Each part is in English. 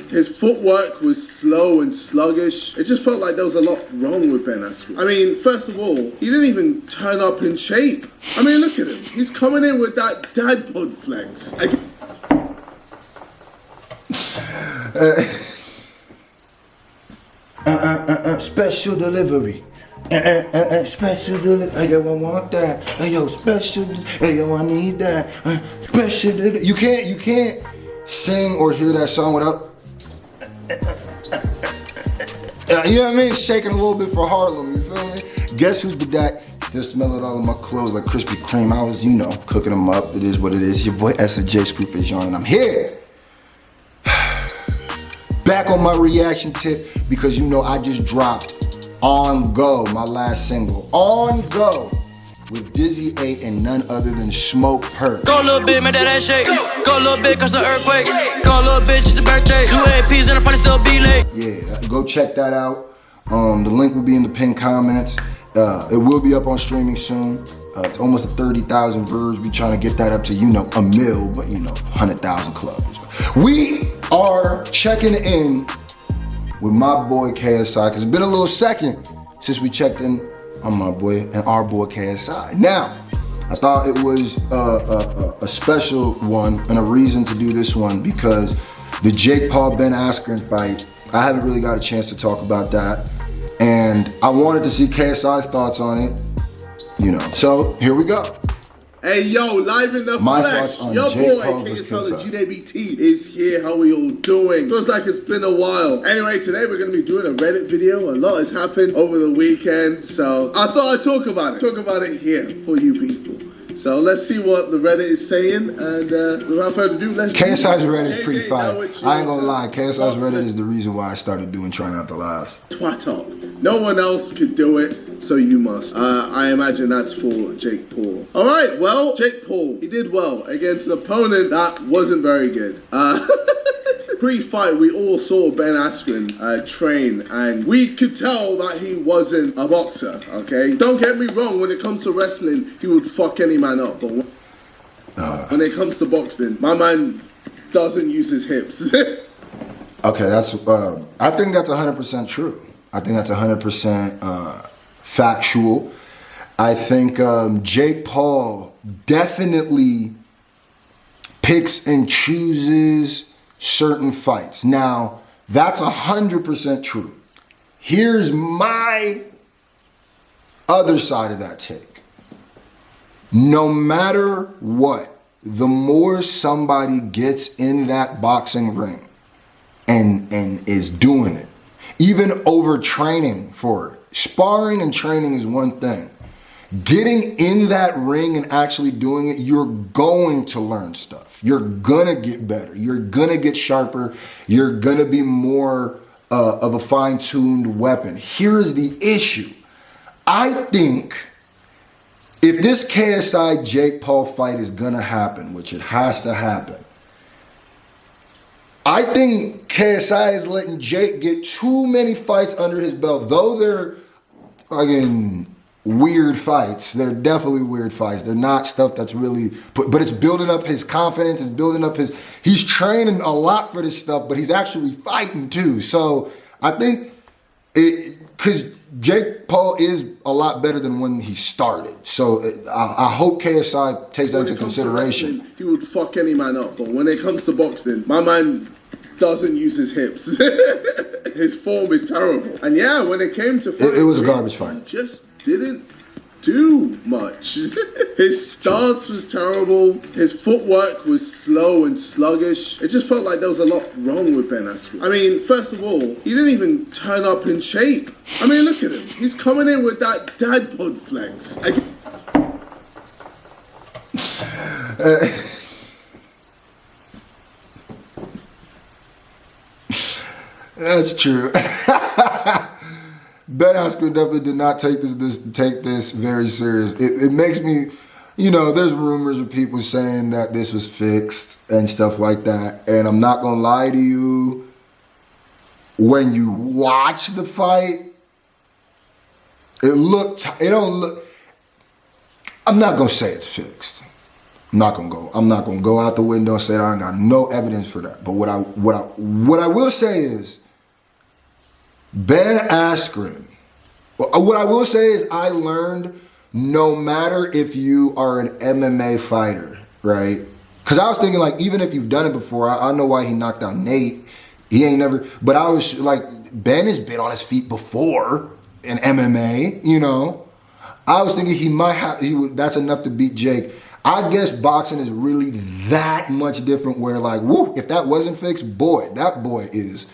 His footwork was slow and sluggish. It just felt like there was a lot wrong with Ben Askren. I mean, first of all, he didn't even turn up in shape. I mean, look at him. He's coming in with that dad bod flex. Special delivery. Special delivery. Hey yo, I want that. Hey yo, special. Hey yo, I need that. Special delivery. You can't sing or hear that song without. You know what I mean? Shaking a little bit for Harlem. You feel me? Guess who's the guy? Still smelling all of my clothes like Krispy Kreme. I was, cooking them up. It is what it is. Your boy S&J Screwface Yarn, and I'm here. Back on my reaction tip because I just dropped On Go, my last single. On Go with Dizzy 8 and none other than Smoke Perk. Go a little bit, make that ass shake. Go a little bit, cause the earthquake. Go a little bit, it's a birthday. 2 APs and the party still be late. Yeah, go check that out. The link will be in the pinned comments. It will be up on streaming soon. It's almost at 30,000 views. We trying to get that up to, a mil, but 100,000 clubs. We are checking in with my boy KSI, because it's been a little second since we checked in on my boy and our boy KSI. Now, I thought it was a special one and a reason to do this one because the Jake Paul-Ben Askren fight, I haven't really got a chance to talk about that. And I wanted to see KSI's thoughts on it, So here we go. Hey yo, live in the My flesh. thoughts on Your Jake boy, Paul KSI, versus the GWT is here. How are we all doing? Feels like it's been a while. Anyway, today we're going to be doing a Reddit video. A lot has happened over the weekend, so I thought I'd talk about it. Talk about it here for you people. So let's see what the Reddit is saying, and without further ado, let's KSI's Reddit is pretty fire. I ain't gonna lie, KSI's Reddit is the reason why I started doing Trying Not to Last. Twat up. No one else could do it, so you must. I imagine that's for Jake Paul. All right, well, Jake Paul, he did well against an opponent that wasn't very good. Pre-fight, we all saw Ben Askren train, and we could tell that he wasn't a boxer, okay? Don't get me wrong, when it comes to wrestling, he would fuck any man up, but when it comes to boxing, my man doesn't use his hips. Okay, I think that's 100% true. I think that's 100% factual. I think Jake Paul definitely picks and chooses certain fights. Now, that's 100% true. Here's my other side of that take. No matter what, the more somebody gets in that boxing ring and is doing it, even overtraining for it. Sparring and training is one thing. Getting in that ring and actually doing it, you're going to learn stuff. You're gonna get better. You're gonna get sharper. You're gonna be more of a fine-tuned weapon. Here is the issue. I think if this KSI Jake Paul fight is gonna happen, which it has to happen, I think KSI is letting Jake get too many fights under his belt. Though they're, again, weird fights. They're definitely weird fights. They're not stuff that's really, but it's building up his confidence. It's building up he's training a lot for this stuff, but he's actually fighting too. So I think because Jake Paul is a lot better than when he started. So I hope KSI takes that into consideration. He would fuck any man up, but when it comes to boxing, my man doesn't use his hips. His form is terrible. And yeah, when it came to fight, it was a garbage fight. He just didn't do much. His stance was terrible. His footwork was slow and sluggish. It just felt like there was a lot wrong with Ben Askren. I mean, first of all, he didn't even turn up in shape. I mean, look at him. He's coming in with that dad bod flex. That's true. Ben Askren definitely did not take this very serious. It makes me, there's rumors of people saying that this was fixed and stuff like that. And I'm not gonna lie to you, when you watch the fight, it don't look. I'm not gonna say it's fixed. I'm not gonna go out the window and say that I ain't got no evidence for that. But what I will say is Ben Askren. What I will say is I learned no matter if you are an MMA fighter, right? Because I was thinking like even if you've done it before, I know why he knocked out Nate. He ain't never. But I was like Ben has been on his feet before in MMA, you know. I was thinking he might have. That's enough to beat Jake. I guess boxing is really that much different where like, woo, if that wasn't fixed, boy, that boy is.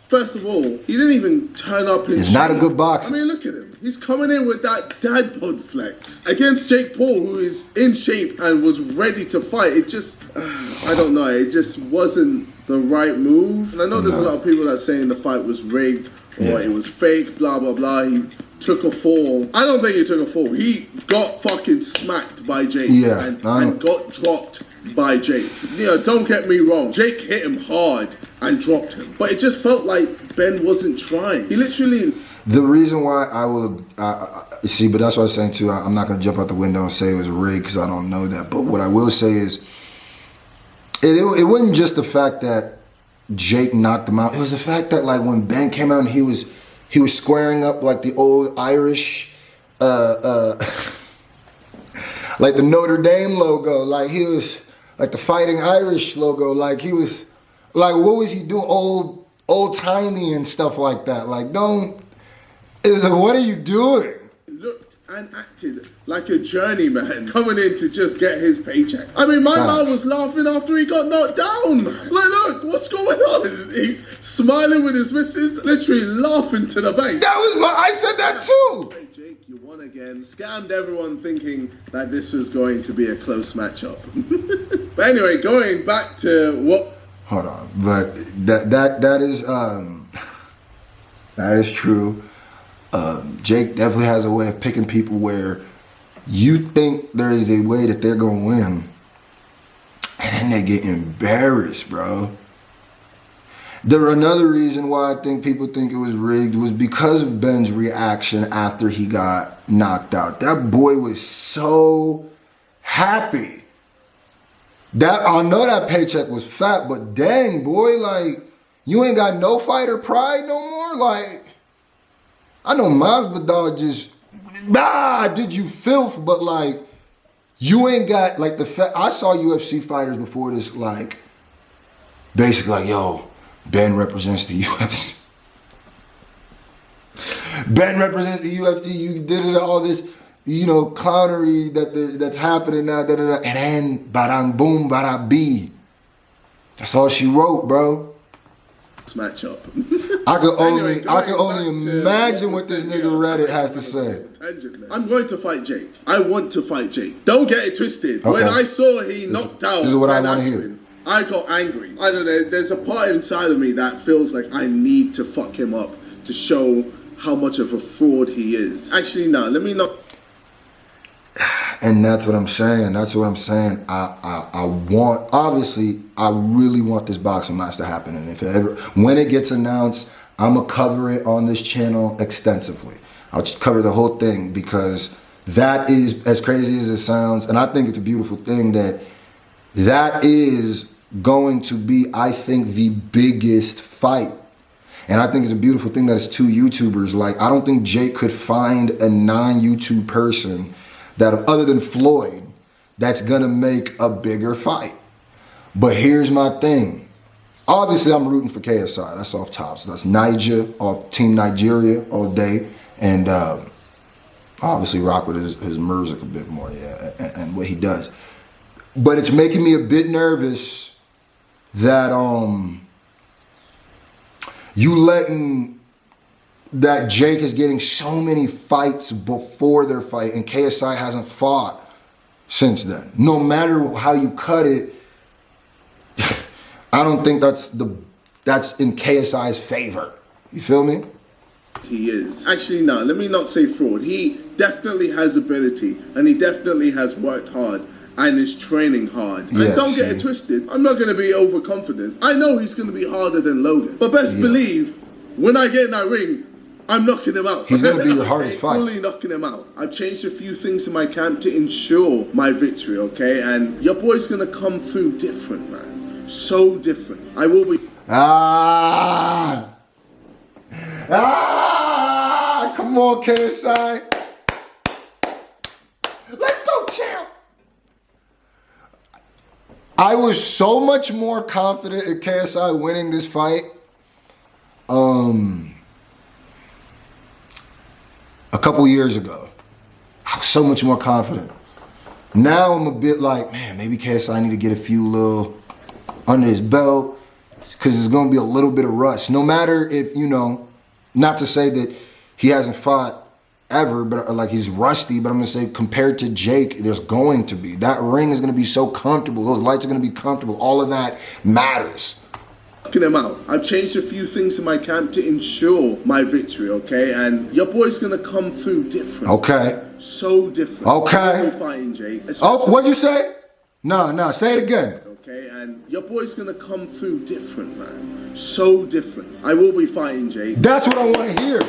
First of all, he didn't even turn up in He's not a good boxer. I mean, look at him. He's coming in with that dad bod flex against Jake Paul, who is in shape and was ready to fight. It just, I don't know, it just wasn't the right move. And I know there's a lot of people that are saying the fight was rigged or it was fake, blah, blah, blah. He took a fall. I don't think he took a fall. He got fucking smacked by Jake and got dropped by Jake. You know, don't get me wrong. Jake hit him hard and dropped him. But it just felt like Ben wasn't trying. He literally... The reason why I will... see, but that's what I was saying too. I'm not going to jump out the window and say it was rigged because I don't know that. But what I will say is it wasn't just the fact that Jake knocked him out. It was the fact that like when Ben came out and he was squaring up like the old Irish, like the Notre Dame logo. Like he was like the Fighting Irish logo. Like he was, like what was he doing? Old timey and stuff like that. Like it was like, what are you doing? Looked and acted like a journeyman coming in to just get his paycheck. I mean, my man was laughing after he got knocked down. Like, look, what's going on? He's smiling with his missus, literally laughing to the bank. I said that too. Hey, Jake, you won again. Scammed everyone thinking that this was going to be a close matchup. But anyway, going back to what... Hold on, but that is true. Jake definitely has a way of picking people where you think there is a way that they're gonna win, and then they get embarrassed, bro. Another reason why I think people think it was rigged was because of Ben's reaction after he got knocked out. That boy was so happy. I know that paycheck was fat, but dang, boy, like, you ain't got no fighter pride no more? Like, I know Masvidal just, did you filth, but like, you ain't got, like, I saw UFC fighters before this, like, basically like, yo, Ben represents the UFC. Ben represents the UFC, you did it, all this, you know, clownery that's happening now, and then, badang boom, bada bee. That's all she wrote, bro. Matchup. I could only imagine what this nigga Reddit has to say. I'm going to fight Jake. I want to fight Jake. Don't get it twisted. Okay. When I saw he knocked out, this is what I want to hear. I got angry. I don't know. There's a part inside of me that feels like I need to fuck him up to show how much of a fraud he is. Actually, no. Let me not. And that's what I'm saying. I really want this boxing match to happen. And when it gets announced, I'm going to cover it on this channel extensively. I'll just cover the whole thing because that is, as crazy as it sounds, and I think it's a beautiful thing that is going to be, I think, the biggest fight. And I think it's a beautiful thing that it's two YouTubers. Like, I don't think Jake could find a non-YouTube person that, other than Floyd, that's gonna make a bigger fight. But here's my thing. Obviously, I'm rooting for KSI. That's off top. So that's Niger, off Team Nigeria all day. And obviously rock with his music a bit more, yeah, and what he does. But it's making me a bit nervous that you letting that Jake is getting so many fights before their fight, and KSI hasn't fought since then. No matter how you cut it, I don't think that's in KSI's favor. You feel me? He is. Actually, no, let me not say fraud. He definitely has ability, and he definitely has worked hard and is training hard. Yeah, and don't get it twisted. I'm not going to be overconfident. I know he's going to be harder than Logan. But best believe, when I get in that ring, I'm knocking him out. He's going to be your hardest fight. Fully knocking him out. I've changed a few things in my camp to ensure my victory, okay? And your boy's going to come through different, man. So different. I will be... Come on, KSI. Let's go, champ. I was so much more confident in KSI winning this fight. A couple years ago, I was so much more confident. Now I'm a bit like, man, maybe KSI need to get a few little under his belt because there's going to be a little bit of rust. No matter if, you know, not to say that he hasn't fought ever, but like he's rusty, but I'm going to say compared to Jake, there's going to be. That ring is going to be so comfortable. Those lights are going to be comfortable. All of that matters. Him out. I've changed a few things in my camp to ensure my victory, okay? And your boy's gonna come through different. Okay. So different. Okay. Fighting, Jake. Oh, what'd you say? No, say it again. Okay, and your boy's gonna come through different, man. So different. I will be fighting, Jake. That's what I want to hear.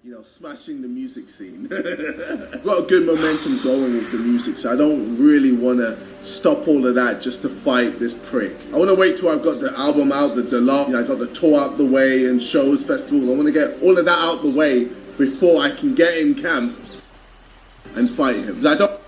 You know, smashing the music scene. I've got a good momentum going with the music, so I don't really want to stop all of that just to fight this prick. I want to wait till I've got the album out, the deluxe, you know, I got the tour out the way and shows, festivals. I want to get all of that out the way before I can get in camp and fight him. 'Cause I don't...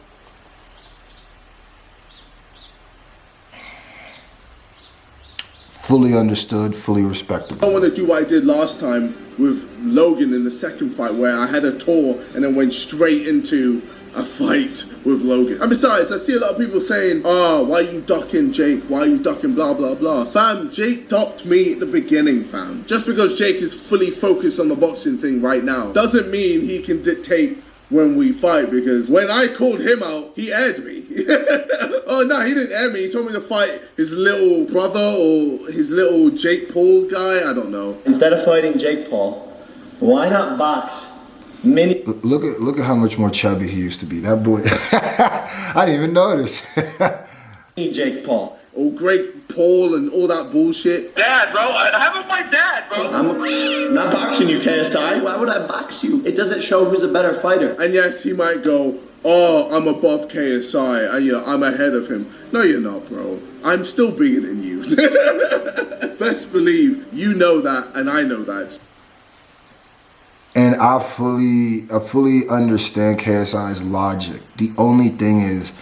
Fully understood, fully respectable. I don't want to do what I did last time with Logan in the second fight, where I had a tour and then went straight into a fight with Logan. And besides, I see a lot of people saying, oh, why are you ducking Jake? Why are you ducking blah, blah, blah? Fam, Jake ducked me at the beginning, fam. Just because Jake is fully focused on the boxing thing right now doesn't mean he can dictate when we fight, because when I called him out, he aired me. Oh no, he didn't air me. He told me to fight his little brother or his little Jake Paul guy. I don't know. Instead of fighting Jake Paul, why not box mini? Look at how much more chubby he used to be. That boy, I didn't even notice. Jake Paul. Oh, Great Paul and all that bullshit. Dad, bro, how about my dad, bro? I'm not boxing you, KSI. Why would I box you? It doesn't show who's a better fighter. And yes, he might go, oh, I'm above KSI, and I'm ahead of him. No, you're not, bro. I'm still bigger than you. Best believe you know that, and I know that. And I fully understand KSI's logic. The only thing is,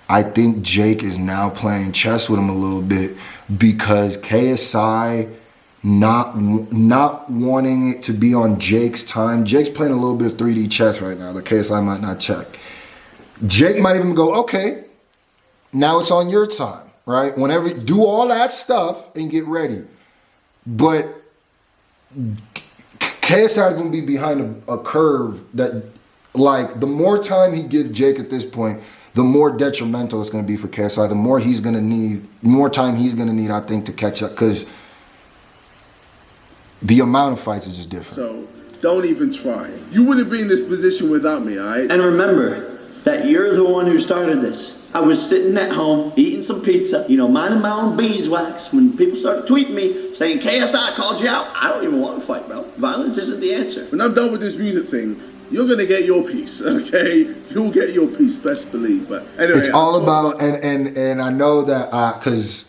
I think Jake is now playing chess with him a little bit because KSI not wanting it to be on Jake's time. Jake's playing a little bit of 3D chess right now that KSI might not check. Jake might even go, okay, now it's on your time, right? Whenever, do all that stuff and get ready. But KSI is going to be behind a curve that, like, the more time he gives Jake at this point, the more detrimental it's going to be for KSI. The more he's going to need, more time he's going to need, I think, to catch up, because the amount of fights is just different. So don't even try. You wouldn't be in this position without me, all right? And remember that you're the one who started this. I was sitting at home eating some pizza, minding my own beeswax when people started tweeting me saying, KSI called you out. I don't even want to fight, bro. Violence isn't the answer. When I'm done with this music thing, you're going to get your piece, okay? You'll get your piece, best believe. But anyway. It's all about, and I know that, because,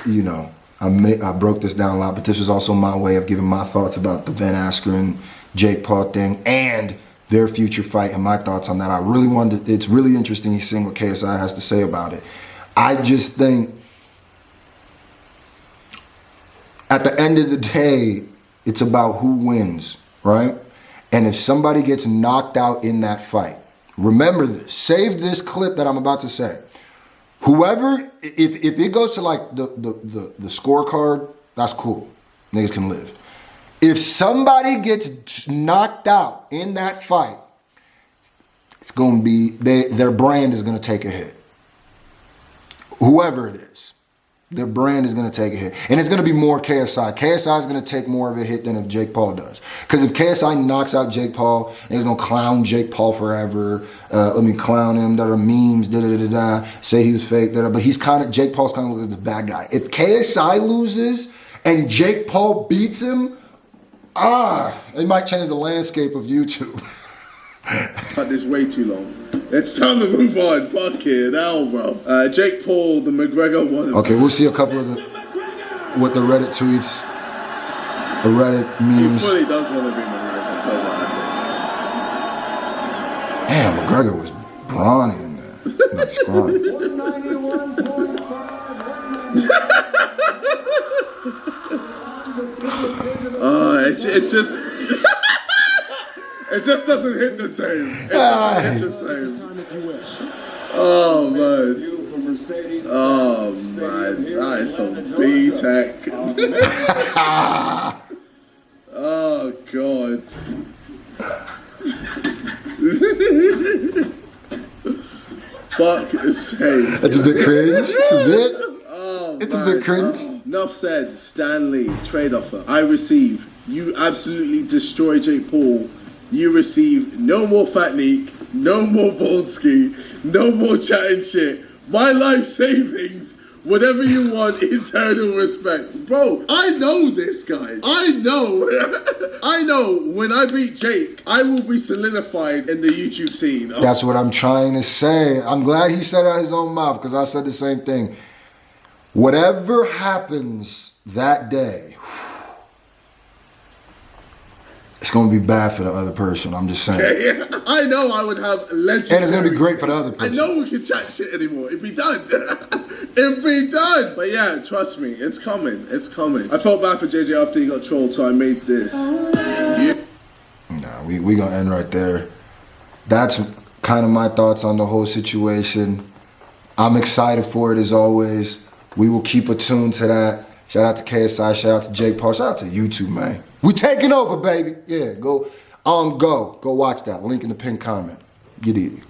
I broke this down a lot, but this was also my way of giving my thoughts about the Ben Askren, Jake Paul thing, and their future fight, and my thoughts on that. I really wanted, it's really interesting seeing what KSI has to say about it. I just think, at the end of the day, it's about who wins, right? And if somebody gets knocked out in that fight, remember this, save this clip that I'm about to say. Whoever, if it goes to like the scorecard, that's cool. Niggas can live. If somebody gets knocked out in that fight, it's going to be, their brand is going to take a hit. Whoever it is, their brand is going to take a hit. And it's going to be more KSI. KSI is going to take more of a hit than if Jake Paul does. Because if KSI knocks out Jake Paul, and he's going to clown Jake Paul forever, clown him, memes, say he was fake, but Jake Paul's kind of the bad guy. If KSI loses and Jake Paul beats him, It might change the landscape of YouTube. Cut this way too long. It's time to move on. Fucking hell, bro. Jake Paul, the McGregor one. Okay, we'll see a couple of the Reddit tweets, the Reddit memes. He fully does want to be McGregor so bad. Damn, McGregor was brawny in there. Not scrawny. It's just. It just doesn't hit the same. It doesn't hit the same. Oh man. Oh man. That is some B-Tech. Oh god. Fuck sake. It's a bit cringe. It's a bit. Oh, it's man. a bit cringe. Enough said. Stan Lee, trade offer. I receive. You absolutely destroy Jake Paul. You receive no more Fat Neek, no more Bolski, no more chatting shit. My life savings, whatever you want, eternal respect. Bro, I know this, guys. I know. I know when I beat Jake, I will be solidified in the YouTube scene. That's what I'm trying to say. I'm glad he said it out of his own mouth because I said the same thing. Whatever happens that day, it's going to be bad for the other person. I'm just saying. Yeah. I know I would have legendary. And it's going to be great for the other person. I know we can chat shit anymore. It'd be done. It'd be done. But yeah, trust me. It's coming. It's coming. I felt bad for JJ after he got trolled, so I made this. Yeah. Nah, we going to end right there. That's kind of my thoughts on the whole situation. I'm excited for it as always. We will keep attuned to that. Shout out to KSI. Shout out to Jake Paul. Shout out to you two, man. We taking over, baby. Yeah, go watch that. Link in the pinned comment. Get easy.